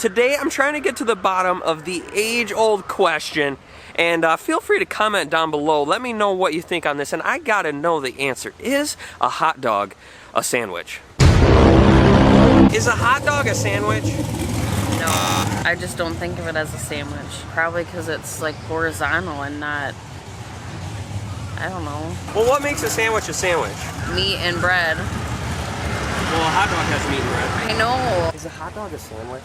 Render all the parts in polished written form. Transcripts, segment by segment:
Today I'm trying to get to the bottom of the age-old question, and feel free to comment down below. Let me know what you think on this, and I gotta know the answer. Is a hot dog a sandwich? Is a hot dog a sandwich? No, I just don't think of it as a sandwich. Probably because it's like horizontal and not, I don't know. Well, what makes a sandwich a sandwich? Meat and bread. Well, a hot dog has meat and bread. I know. Is a hot dog a sandwich?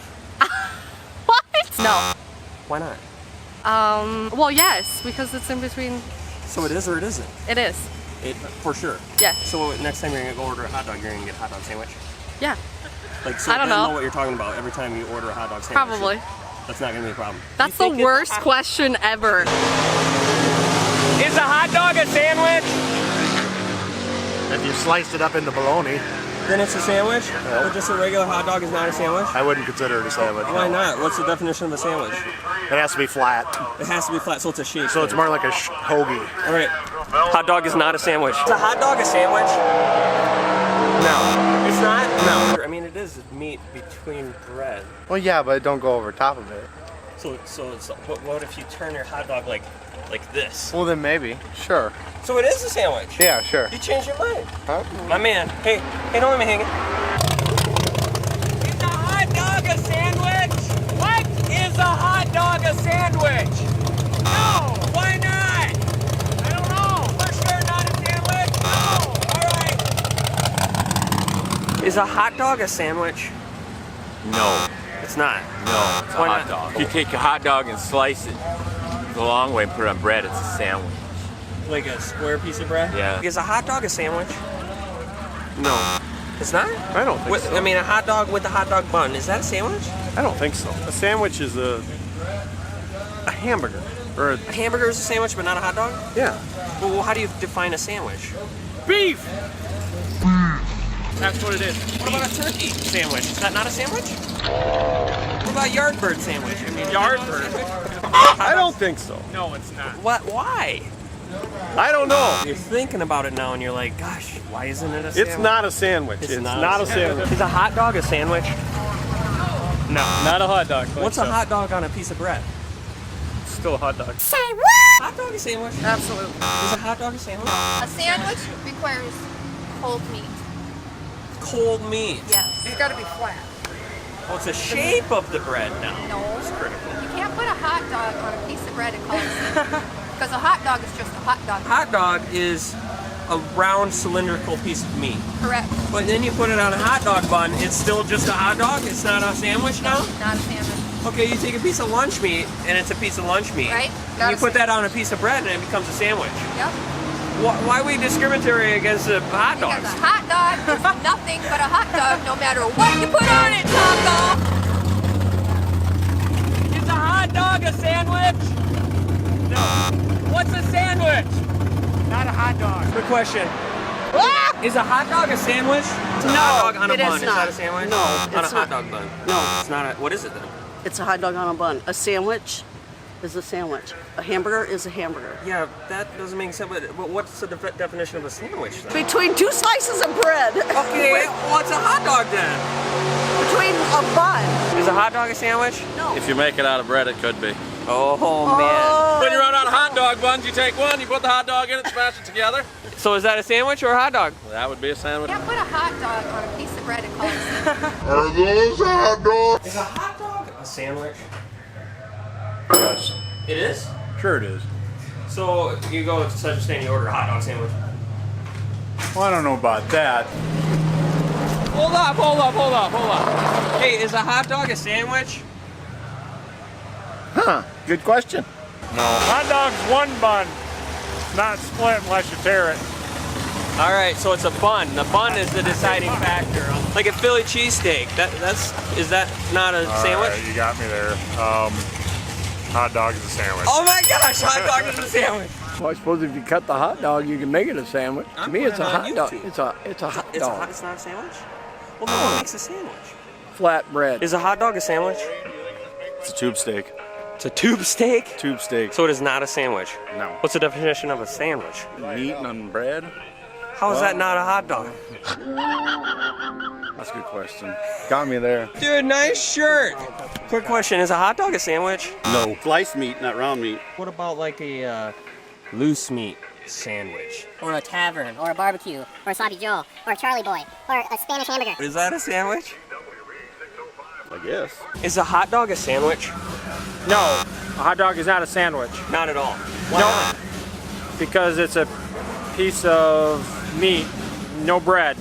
What? No. Why not? Well, yes, because it's in between. So it is or it isn't? It is. It for sure. Yeah. So next time you're gonna go order a hot dog, you're gonna get a hot dog sandwich? Yeah. Like, so I don't know know what you're talking about every time you order a hot dog sandwich. Probably. That's not gonna be a problem. That's the worst question ever. Is a hot dog a sandwich? If you sliced it up into bologna, Then it's a sandwich? Yeah. Or just a regular hot dog is not a sandwich? I wouldn't consider it a sandwich. Why not? What's the definition of a sandwich? It has to be flat. It has to be flat, so it's a shape. So it's more like a hoagie. All right. Hot dog is not a sandwich. Is a hot dog a sandwich? No. It's not? No. I mean, it is meat between bread. Well, yeah, but don't go over top of it. So what if you turn your hot dog like this? Well, then maybe. Sure. So it is a sandwich. Yeah, sure. You changed your mind. Huh? My man. Hey, don't let me hang it. Is a hot dog a sandwich? What? Is a hot dog a sandwich? No. Why not? I don't know. For sure not a sandwich? No. All right. Is a hot dog a sandwich? No, It's not. no, it's a Why hot not? dog. If you take a hot dog and slice it the long way and put it on bread, it's a sandwich. Like a square piece of bread? Yeah. Is a hot dog a sandwich? No. It's not? I don't think so. I mean, a hot dog with a hot dog bun, is that a sandwich? I don't think so. A sandwich is a hamburger. Or A hamburger is a sandwich, but not a hot dog? yeah. Well, how do you define a sandwich? Beef! That's what it is. What about a turkey sandwich? Is that not a sandwich? What about Yardbird sandwich? I mean, Yardbird? I don't think so. No, it's not. What? Why? I don't know. You're thinking about it now and you're like, gosh, why isn't it a sandwich? It's not a sandwich. It's not a sandwich. Is a hot dog a sandwich? No, not a hot dog. What's a hot dog on a piece of bread? It's still a hot dog. Hot dog a sandwich? Absolutely. Is a hot dog a sandwich? A sandwich requires cold meat. Cold meat. Yes. It's got to be flat. Well, it's the shape of the bread now. No. It's critical. You can't put a hot dog on a piece of bread and call it a sandwich. Because a hot dog is just a hot dog. Hot dog is a round cylindrical piece of meat. Correct. But then you put it on a hot dog bun, it's still just a hot dog? It's not a sandwich now? Not a sandwich. Okay, you take a piece of lunch meat, and it's a piece of lunch meat. Right. And you put that on a piece of bread, and it becomes a sandwich. Yep. Why are we discriminatory against the hot Because dogs? a hot dog is nothing but a hot dog no matter what you put on it, Taco. Is a hot dog a sandwich? No. What's a sandwich? Not a hot dog. Good question. Is a hot dog a sandwich? It's a hot dog on a it is bun. Is not. that a sandwich? No, On a it's hot not. dog bun. No. It's not a, what is it then? It's a hot dog on a bun. A sandwich is a sandwich. A hamburger is a hamburger. Yeah, that doesn't make sense, but what's the definition of a sandwich then? Between two slices of bread. Okay, what's a hot dog then? Between a bun. Is a hot dog a sandwich? No. If you make it out of bread, it could be. Oh, man. When you run out of hot dog buns, you take one, you put the hot dog in it, smash it together. So is that a sandwich or a hot dog? That would be a You sandwich. can't put a hot dog on a piece of bread and call it a sandwich. Are those hot dogs? Is a hot dog a sandwich? Yes. It is? Sure it is. So you go to such a stand, you order a hot dog sandwich. Well, I don't know about that. Hold up. Hey, is a hot dog a sandwich? Huh, good question. No. Hot dog's one bun, not split unless you tear it. All right, so it's a bun. The bun is the deciding factor. Like a Philly cheesesteak. Is that not a sandwich? You got me there. Hot dog is a sandwich. Oh my gosh, hot dog is a sandwich. Well, I suppose if you cut the hot dog, you can make it a sandwich. To me, it's a hot dog. It's a hot dog. It's not a sandwich? Well, then what makes a sandwich? Flat bread. Is a hot dog a sandwich? It's a tube steak. It's a tube steak? Tube steak. So it is not a sandwich? No. What's the definition of a sandwich? Meat and bread. How is that not a hot dog? That's a good question. Got me there. Dude, nice shirt. Quick question, is a hot dog a sandwich? No. Sliced meat, not round meat. What about like a loose meat sandwich? Or a tavern, or a barbecue, or a sloppy Joe, or a Charlie Boy, or a Spanish hamburger. Is that a sandwich? I guess. Is a hot dog a sandwich? No, a hot dog is not a sandwich. Not at all. Why not? Because it's a piece of meat, no bread.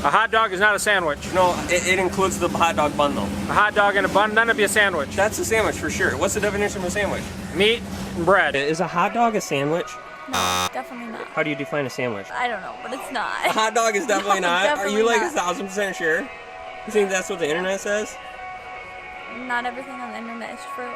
A hot dog is not a sandwich. No, it includes the hot dog bun though. A hot dog and a bun, then it'd be a sandwich. That's a sandwich for sure. What's the definition of a sandwich? Meat and bread. Is a hot dog a sandwich? No, definitely not. How do you define a sandwich? I don't know, but it's not. A hot dog is definitely No, not? definitely Are you like not. 1,000% sure? You think that's what the internet says? Not everything on the internet is true.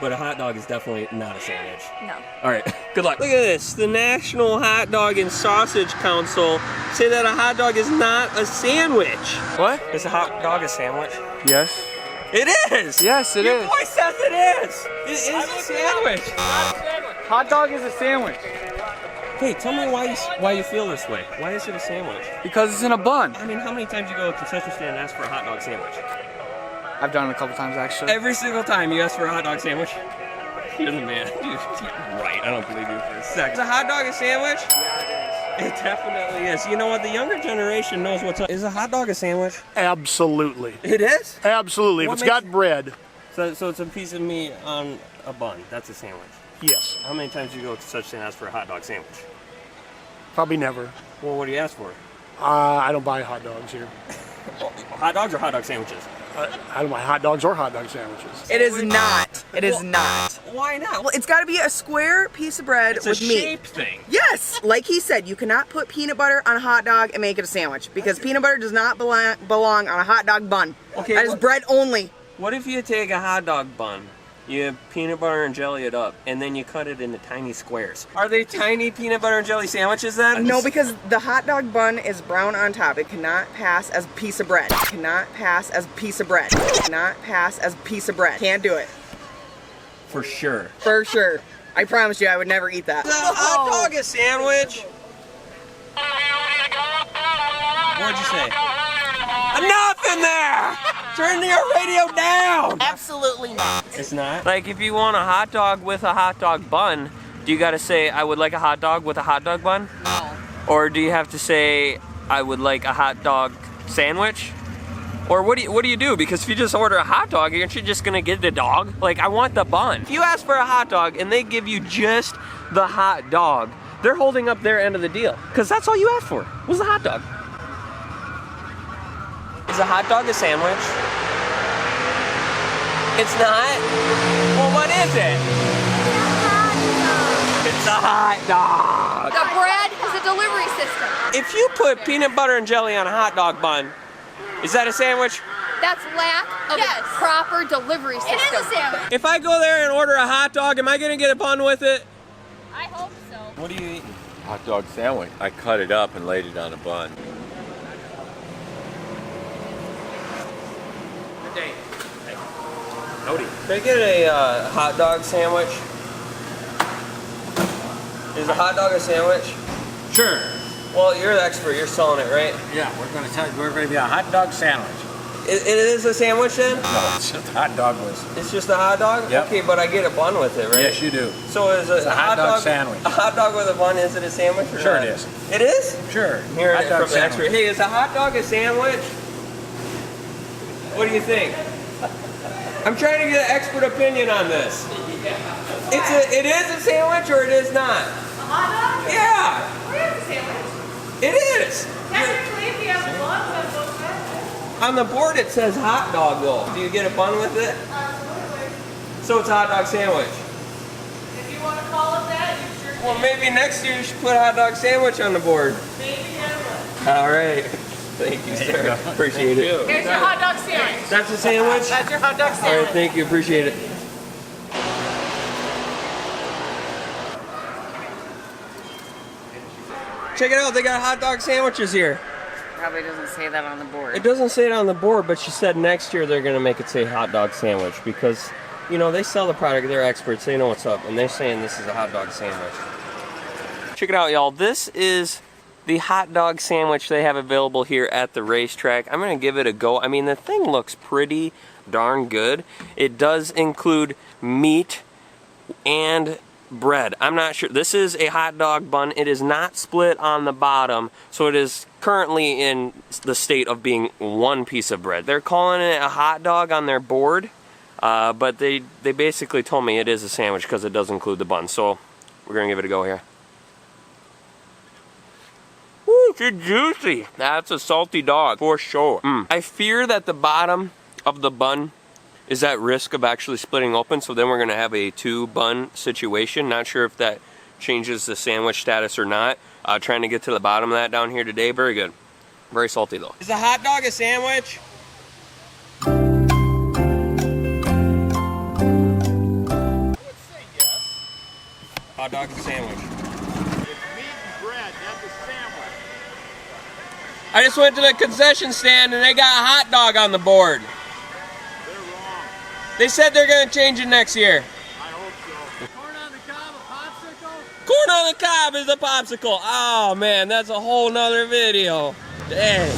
But a hot dog is definitely not a sandwich. No. All right, good luck. Look at this. The National Hot Dog and Sausage Council say that a hot dog is not a sandwich. What? Is a hot dog a sandwich? Yes. It is! Yes, it Your is. boy says it is! It is a sandwich! Hot dog is a sandwich. Hey, tell me why you feel this way. Why is it a sandwich? Because it's in a bun. I mean, how many times you go to a concession stand and ask for a hot dog sandwich? I've done it a couple times actually. Every single time you ask for a hot dog sandwich? You're the man. Dude, you're right. I don't believe you for a second. Is a hot dog a sandwich? Yeah, it definitely is. You know what? The younger generation knows what's up. Is a hot dog a sandwich? Absolutely. It is? Absolutely. What If it's got bread, So it's a piece of meat on a bun. That's a sandwich. yes. How many times do you go to such and ask for a hot dog sandwich? Probably never. Well, what do you ask for? I don't buy hot dogs here. Hot dogs or hot dog sandwiches? I don't buy hot dogs or hot dog sandwiches. It is not. It is not. Why not? Well, it's got to be a square piece of bread It's a with meat. shape thing. Yes, like he said, you cannot put peanut butter on a hot dog and make it a sandwich because peanut butter does not belong on a hot dog bun. Okay, that is bread only. What if you take a hot dog bun, you peanut butter and jelly it up, and then you cut it into tiny squares? Are they tiny peanut butter and jelly sandwiches then? No, because the hot dog bun is brown on top. It cannot pass as a piece of bread. It cannot pass as a piece of bread. It cannot pass as a piece of bread. Can't do it. For sure. For sure. I promise you, I would never eat that. Is a hot dog a sandwich? What'd you say? Enough in there! Turn your radio down! Absolutely not. It's not? Like, if you want a hot dog with a hot dog bun, do you gotta say, I would like a hot dog with a hot dog bun? No. Or do you have to say, I would like a hot dog sandwich? Or what do you do? Because if you just order a hot dog, aren't you just gonna get the dog? Like, I want the bun. If you ask for a hot dog and they give you just the hot dog, they're holding up their end of the deal. Because that's all you asked for, was the hot dog. Is a hot dog a sandwich? It's not? Well, what is it? It's a hot dog. The bread is a delivery system. If you put peanut butter and jelly on a hot dog bun, is that a sandwich? That's lack of a proper delivery system. It is a sandwich. If I go there and order a hot dog, am I gonna get a bun with it? I hope so. What do you eat? Hot dog sandwich. I cut it up and laid it on a bun. Good day. Howdy. Can I get a hot dog sandwich? Is a hot dog a sandwich? Sure. Well, you're the expert. You're selling it, right? Yeah, we're going to be a hot dog sandwich. It is a sandwich then? No, it's just a hot dog with. It's just a hot dog? Yep. Okay, but I get a bun with it, right? Yes, you do. So is It's a hot dog sandwich. A hot dog with a bun, is it a sandwich or Sure not? it is. It is? Sure. Hearing Hot it dog from the expert. sandwich. Hey, is a hot dog a sandwich? What do you think? I'm trying to get an expert opinion on this. It is a sandwich or it is not? A hot dog? Yeah. It is a sandwich. It is. Technically, if you have a bun, that's okay. On the board it says hot dog though. Do you get a bun with it? Absolutely. So it's a hot dog sandwich. If you want to call it that, you sure can. Well, maybe next year you should put a hot dog sandwich on the board. Maybe never. All right. Thank you, sir. Appreciate it. Here's your hot dog sandwich. That's a sandwich? That's your hot dog All sandwich. right, thank you. Appreciate it. Check it out. They got hot dog sandwiches here. Probably doesn't say that on the board. It doesn't say it on the board, but she said next year they're going to make it say hot dog sandwich because, you know, they sell the product. They're experts. They know what's up, and they're saying this is a hot dog sandwich. Check it out, y'all. This is the hot dog sandwich they have available here at the racetrack. I'm gonna give it a go. I mean, the thing looks pretty darn good. It does include meat and bread. I'm not sure. This is a hot dog bun. It is not split on the bottom, so it is currently in the state of being one piece of bread. They're calling it a hot dog on their board, but they basically told me it is a sandwich because it does include the bun. So we're gonna give it a go here. Woo, it's juicy. That's a salty dog for sure. I fear that the bottom of the bun is at risk of actually splitting open, so then we're gonna have a 2-bun situation. Not sure if that changes the sandwich status or not. Trying to get to the bottom of that down here today. Very good. Very salty though. Is a hot dog a sandwich? I would say yes. Hot dog's a sandwich. It's meat and bread, that's a sandwich. I just went to the concession stand and they got a hot dog on the board. They're wrong. They said they're gonna change it next year. I hope so. Corn on the cob, a popsicle? Corn on the cob is a popsicle. Oh man, that's a whole nother video. Dang.